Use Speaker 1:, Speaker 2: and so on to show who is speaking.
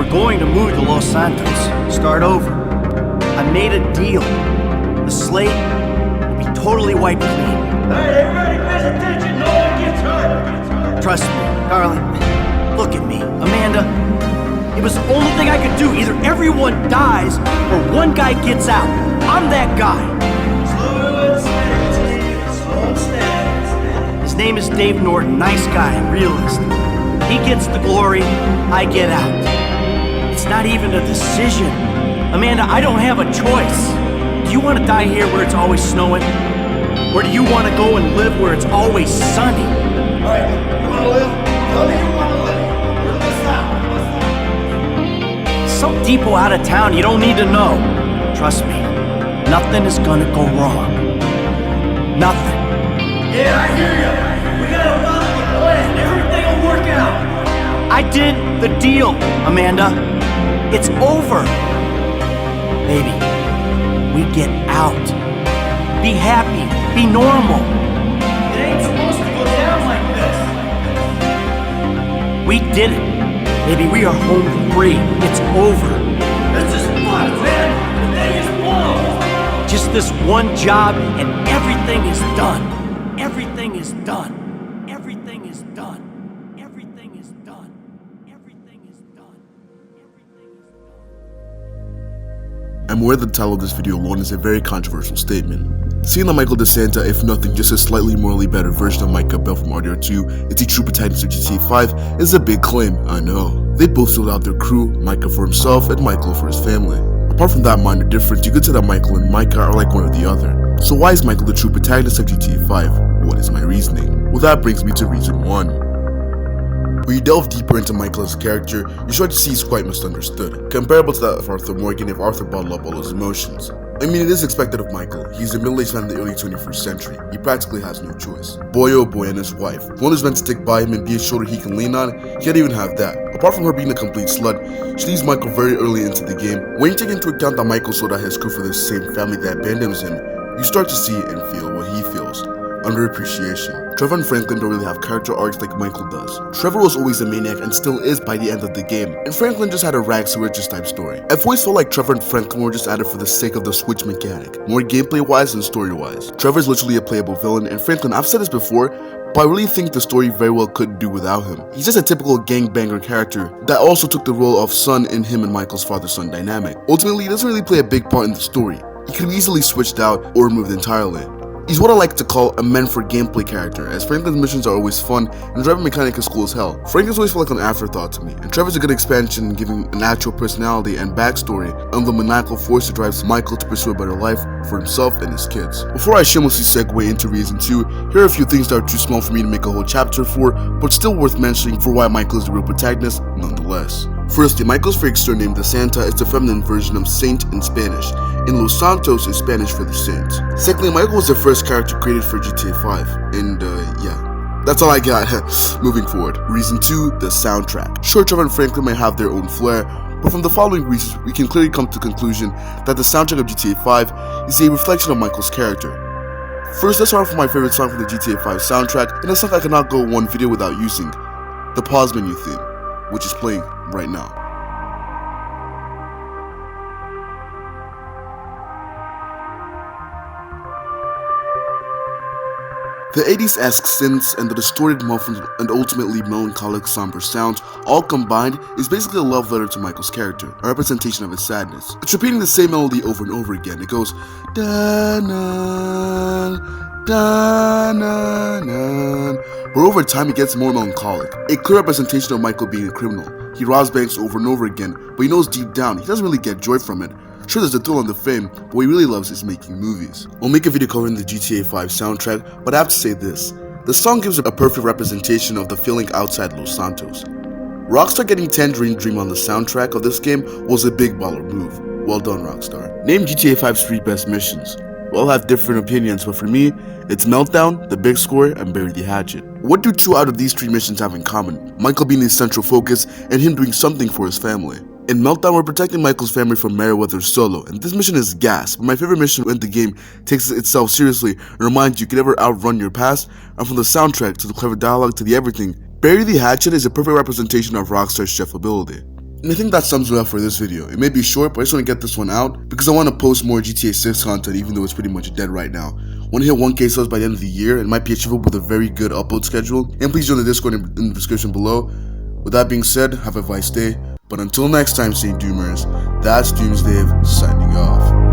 Speaker 1: We're going to move to Los Santos, start over. I made a deal. The slate will be totally wiped clean.
Speaker 2: Alright, everybody pays attention, no one gets hurt.
Speaker 1: Trust me, darling. Look at me, Amanda. It was the only thing I could do. Either everyone dies or one guy gets out. I'm that guy.
Speaker 2: Slow and steady, slow and steady.
Speaker 1: His name is Dave Norton, nice guy, realist. He gets the glory, I get out. It's not even a decision. Amanda, I don't have a choice. Do you want to die here where it's always snowing? Or do you want to go and live where it's always sunny?
Speaker 2: Alright, you wanna live? Tell me you wanna live. We're this out.
Speaker 1: Some depot out of town you don't need to know. Trust me, nothing is gonna go wrong. Nothing.
Speaker 2: Yeah, I hear you. We gotta follow the plan. Everything will work out.
Speaker 1: I did the deal, Amanda. It's over. Baby, we get out. Be happy, be normal.
Speaker 2: It ain't supposed to go down like this.
Speaker 1: We did it. Baby, we are home free. It's over.
Speaker 2: This is fun, man. The thing is blown.
Speaker 1: Just this one job and everything is done. Everything is done. Everything is done. Everything is done. Everything is done. Everything is done.
Speaker 3: I'm aware that the title of this video alone is a very controversial statement. Seeing that Michael DeSanta, if nothing, just a slightly morally better version of Micah Bell from RDR2 is the true protagonist of GTA 5 is a big claim, I know. They both sold out their crew, Micah for himself and Michael for his family. Apart from that minor difference, you could say that Michael and Micah are like one or the other. So why is Michael the true protagonist of GTA 5? What is my reasoning? Well, that brings me to reason 1. When you delve deeper into Michael's character, you start to see he's quite misunderstood, comparable to that of Arthur Morgan if Arthur bottled up all his emotions. I mean, it is expected of Michael. He's a middle-aged man in the early 21st century. He practically has no choice. Boy oh boy, and his wife. One who's meant to stick by him and be a shoulder he can lean on, he can't even have that. Apart from her being a complete slut, she leaves Michael very early into the game. When you take into account that Michael sold out his crew for the same family that abandons him, you start to see and feel what he feels. Underappreciation. Trevor and Franklin don't really have character arcs like Michael does. Trevor was always a maniac and still is by the end of the game, and Franklin just had a rags to riches type story. I've always felt like Trevor and Franklin were just added for the sake of the switch mechanic, more gameplay wise than story wise. Trevor is literally a playable villain, and Franklin, I've said this before, but I really think the story very well could do without him. He's just a typical gangbanger character that also took the role of son in him and Michael's father-son dynamic. Ultimately, he doesn't really play a big part in the story. He could have easily switched out or removed entirely. He's what I like to call a meant for gameplay character, as Franklin's missions are always fun and the driving mechanic is cool as hell. Franklin's always felt like an afterthought to me, and Trevor's a good expansion, giving an actual personality and backstory on the maniacal force that drives Michael to pursue a better life for himself and his kids. Before I shamelessly segue into reason 2, here are a few things that are too small for me to make a whole chapter for, but still worth mentioning for why Michael is the real protagonist nonetheless. Firstly, Michael's fake surname DeSanta is the feminine version of Saint in Spanish, and Los Santos is Spanish for the Saint. Secondly, Michael was the first character created for GTA 5, and yeah. That's all I got. Moving forward. Reason 2, the soundtrack. Sure, Trevor and Franklin may have their own flair, but from the following reasons, we can clearly come to the conclusion that the soundtrack of GTA 5 is a reflection of Michael's character. First, let's start off with my favorite song from the GTA 5 soundtrack, and a song I cannot go one video without using, the pause menu theme, which is playing right now. The 80s-esque synths and the distorted muffled and ultimately melancholic somber sounds all combined is basically a love letter to Michael's character, a representation of his sadness. It's repeating the same melody over and over again. It goes da-na, da-na-na, but over time it gets more melancholic. A clear representation of Michael being a criminal. He robs banks over and over again, but he knows deep down he doesn't really get joy from it. Sure, there's a thrill on the fame, but what he really loves is making movies. I'll make a video covering the GTA 5 soundtrack, but I have to say this. The song gives a perfect representation of the feeling outside Los Santos. Rockstar getting Tangerine Dream on the soundtrack of this game was a big baller move. Well done, Rockstar. Name GTA 5's 3 best missions. We all have different opinions, but for me, it's Meltdown, The Big Score, and Bury the Hatchet. What do 2 out of these 3 missions have in common? Michael being his central focus, and him doing something for his family. In Meltdown, we're protecting Michael's family from Meriwether solo, and this mission is gas, but my favorite mission when the game takes itself seriously and reminds you can never outrun your past, and from the soundtrack to the clever dialogue to the everything, Bury the Hatchet is a perfect representation of Rockstar's chef ability. And I think that sums it up for this video. It may be short, but I just want to get this one out because I want to post more GTA 6 content even though it's pretty much dead right now. I want to hit 1K subs by the end of the year and it might be achievable with a very good upload schedule. And please join the Discord in the description below. With that being said, have a nice day. But until next time, St. Doomers, that's Doomsday signing off.